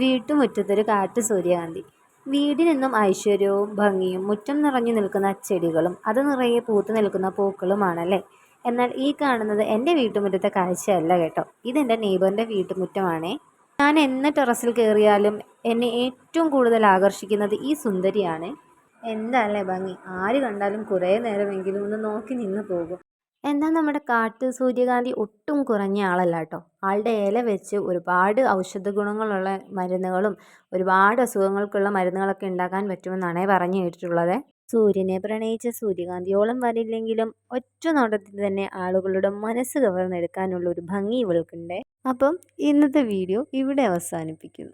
വീട്ടുമുറ്റത്തൊരു കാട്ടു സൂര്യകാന്തി. വീടിനെന്നും ഐശ്വര്യവും ഭംഗിയും മുറ്റം നിറഞ്ഞു നിൽക്കുന്ന ചെടികളും അത് നിറയെ പൂത്തു നിൽക്കുന്ന പൂക്കളുമാണല്ലേ. എന്നാൽ ഈ കാണുന്നത് എൻ്റെ വീട്ടുമുറ്റത്തെ കാഴ്ചയല്ല കേട്ടോ. ഇതെൻ്റെ നെയ്ബറിൻ്റെ വീട്ടുമുറ്റമാണേ. ഞാൻ എന്ന് ടെറസിൽ കയറിയാലും എന്നെ ഏറ്റവും കൂടുതൽ ആകർഷിക്കുന്നത് ഈ സുന്ദരിയാണ്. എന്താ അല്ലേ ഭംഗി! ആര് കണ്ടാലും കുറേ നേരമെങ്കിലും ഒന്ന് നോക്കി നിന്ന് പോകും. എന്നാൽ നമ്മുടെ കാട്ടു സൂര്യകാന്തി ഒട്ടും കുറഞ്ഞ ആളല്ല കേട്ടോ. ആളുടെ ഇല വെച്ച് ഒരുപാട് ഔഷധ ഗുണങ്ങളുള്ള മരുന്നുകളും ഒരുപാട് അസുഖങ്ങൾക്കുള്ള മരുന്നുകളൊക്കെ ഉണ്ടാക്കാൻ പറ്റുമെന്നാണ് പറഞ്ഞു കേട്ടിട്ടുള്ളത്. സൂര്യനെ പ്രണയിച്ച സൂര്യകാന്തിയോളം വരില്ലെങ്കിലും ഒറ്റ നോട്ടത്തിൽ തന്നെ ആളുകളുടെ മനസ്സ് കവർന്നെടുക്കാനുള്ള ഒരു ഭംഗി ഇവൾക്കുണ്ട്. അപ്പം ഇന്നത്തെ വീഡിയോ ഇവിടെ അവസാനിപ്പിക്കുന്നു.